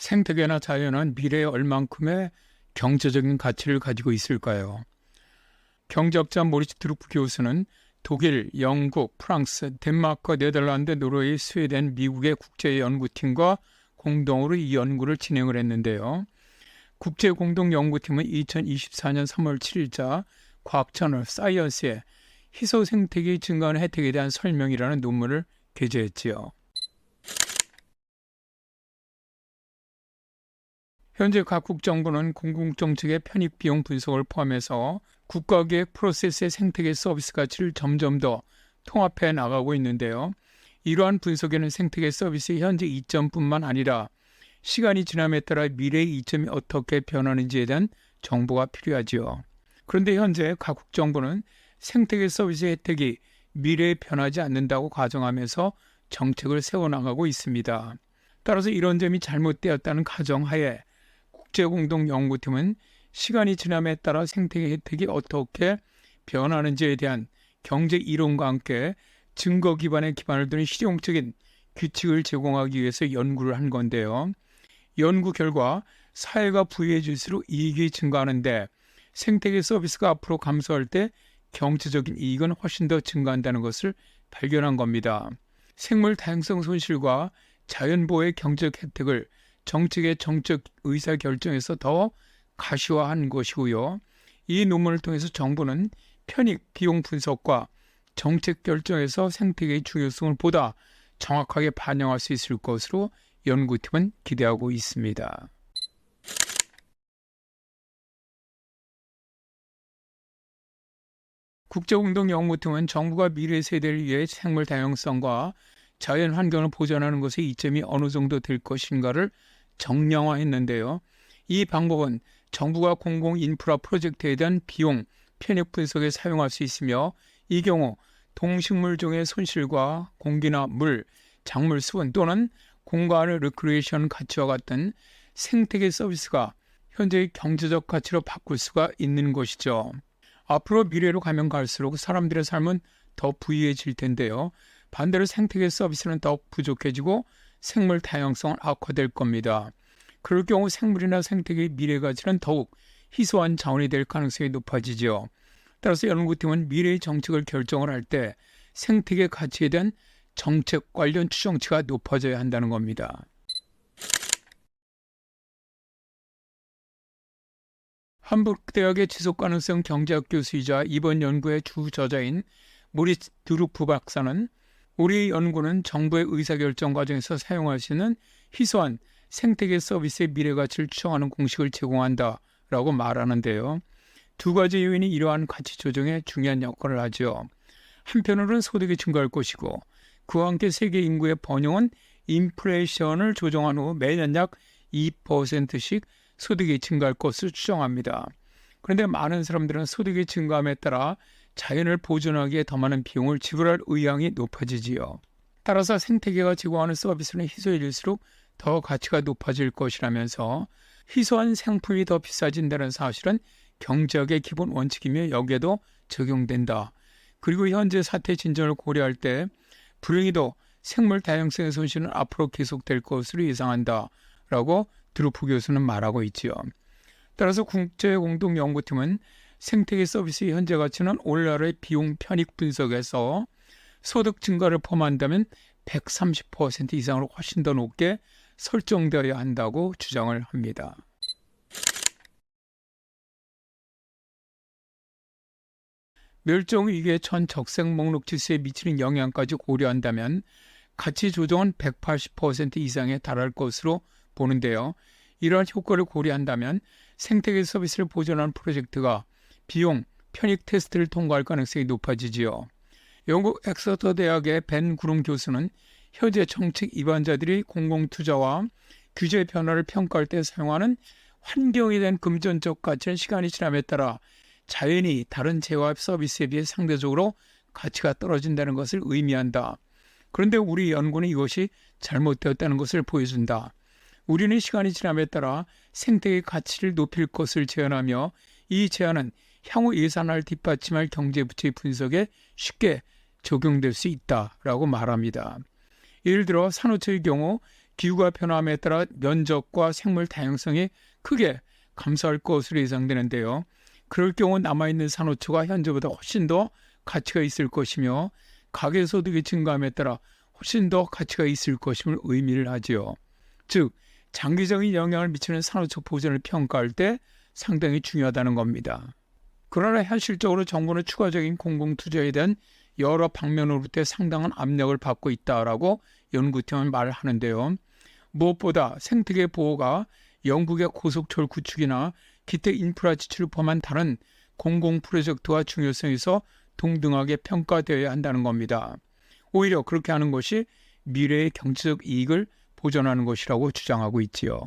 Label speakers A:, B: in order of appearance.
A: 생태계나 자연은 미래에 얼만큼의 경제적인 가치를 가지고 있을까요? 경제학자 모리츠 드루프 교수는 독일, 영국, 프랑스, 덴마크, 네덜란드, 노르웨이, 스웨덴, 미국의 국제연구팀과 공동으로 이 연구를 진행을 했는데요. 국제공동연구팀은 2024년 3월 7일자 과학저널 사이언스에 희소 생태계의 증가하는 혜택에 대한 설명이라는 논문을 게재했지요. 현재 각국 정부는 공공정책의 편익 비용 분석을 포함해서 국가기획 프로세스의 생태계 서비스 가치를 점점 더 통합해 나가고 있는데요. 이러한 분석에는 생태계 서비스의 현재 이점뿐만 아니라 시간이 지남에 따라 미래의 이점이 어떻게 변하는지에 대한 정보가 필요하지요. 그런데 현재 각국 정부는 생태계 서비스의 혜택이 미래에 변하지 않는다고 가정하면서 정책을 세워나가고 있습니다. 따라서 이런 점이 잘못되었다는 가정하에 국제공동연구팀은 시간이 지남에 따라 생태계 혜택이 어떻게 변하는지에 대한 경제 이론과 함께 증거 기반에 기반을 두는 실용적인 규칙을 제공하기 위해서 연구를 한 건데요. 연구 결과 사회가 부유해질수록 이익이 증가하는데 생태계 서비스가 앞으로 감소할 때 경제적인 이익은 훨씬 더 증가한다는 것을 발견한 겁니다. 생물 다양성 손실과 자연보호의 경제적 혜택을 정책의 정책 의사결정에서 더 가시화한 것이고요. 이 논문을 통해서 정부는 편익 비용 분석과 정책 결정에서 생태계의 중요성을 보다 정확하게 반영할 수 있을 것으로 연구팀은 기대하고 있습니다. 국제공동연구팀은 정부가 미래 세대를 위해 생물 다양성과 자연 환경을 보존하는 것의 이점이 어느 정도 될 것인가를 정량화했는데요. 이 방법은 정부가 공공 인프라 프로젝트에 대한 비용 편익 분석에 사용할 수 있으며 이 경우 동식물종의 손실과 공기나 물, 작물 수분 또는 공간의 리크리에이션 가치와 같은 생태계 서비스가 현재의 경제적 가치로 바꿀 수가 있는 것이죠. 앞으로 미래로 가면 갈수록 사람들의 삶은 더 부유해질 텐데요. 반대로 생태계 서비스는 더욱 부족해지고 생물 다양성은 악화될 겁니다. 그럴 경우 생물이나 생태계의 미래 가치는 더욱 희소한 자원이 될 가능성이 높아지죠. 따라서 연구팀은 미래의 정책을 결정을 할 때 생태계 가치에 대한 정책 관련 추정치가 높아져야 한다는 겁니다. 함부르크대학의 지속가능성 경제학 교수이자 이번 연구의 주저자인 모리츠 드루프 박사는 우리 연구는 정부의 의사결정 과정에서 사용할 수 있는 희소한 생태계 서비스의 미래가치를 추정하는 공식을 제공한다라고 말하는데요. 두 가지 요인이 이러한 가치 조정에 중요한 역할을 하죠. 한편으로는 소득이 증가할 것이고 그와 함께 세계 인구의 번영은 인플레이션을 조정한 후 매년 약 2%씩 소득이 증가할 것으로 추정합니다. 그런데 많은 사람들은 소득이 증가함에 따라 자연을 보존하기에 더 많은 비용을 지불할 의향이 높아지지요. 따라서 생태계가 제공하는 서비스는 희소해질수록 더 가치가 높아질 것이라면서 희소한 상품이 더 비싸진다는 사실은 경제학의 기본 원칙이며 여기에도 적용된다. 그리고 현재 사태 진전을 고려할 때 불행히도 생물 다양성의 손실은 앞으로 계속될 것으로 예상한다라고 드루프 교수는 말하고 있지요. 따라서 국제공동연구팀은 생태계 서비스의 현재 가치는 오늘날의 비용 편익 분석에서 소득 증가를 포함한다면 130% 이상으로 훨씬 더 높게 설정되어야 한다고 주장을 합니다. 멸종위기의 전 적색 목록 지수에 미치는 영향까지 고려한다면 가치 조정은 180% 이상에 달할 것으로 보는데요. 이러한 효과를 고려한다면 생태계 서비스를 보존하는 프로젝트가 비용, 편익 테스트를 통과할 가능성이 높아지지요. 영국 엑서터 대학의 벤 구름 교수는 현재 정책 입안자들이 공공투자와 규제 변화를 평가할 때 사용하는 환경에 대한 금전적 가치는 시간이 지남에 따라 자연히 다른 재화 서비스에 비해 상대적으로 가치가 떨어진다는 것을 의미한다. 그런데 우리 연구는 이것이 잘못되었다는 것을 보여준다. 우리는 시간이 지남에 따라 생태계 가치를 높일 것을 제안하며 이 제안은 향후 예산을 뒷받침할 경제부채의 분석에 쉽게 적용될 수 있다라고 말합니다. 예를 들어 산호초의 경우 기후가 변함에 따라 면적과 생물 다양성이 크게 감소할 것으로 예상되는데요. 그럴 경우 남아있는 산호초가 현재보다 훨씬 더 가치가 있을 것이며 가계소득이 증가함에 따라 훨씬 더 가치가 있을 것임을 의미를 하지요. 즉 장기적인 영향을 미치는 산호초 보존을 평가할 때 상당히 중요하다는 겁니다. 그러나 현실적으로 정부는 추가적인 공공투자에 대한 여러 방면으로부터 상당한 압력을 받고 있다라고 연구팀은 말하는데요. 무엇보다 생태계 보호가 영국의 고속철 구축이나 기타 인프라 지출을 포함한 다른 공공 프로젝트와 중요성에서 동등하게 평가되어야 한다는 겁니다. 오히려 그렇게 하는 것이 미래의 경제적 이익을 보존하는 것이라고 주장하고 있지요.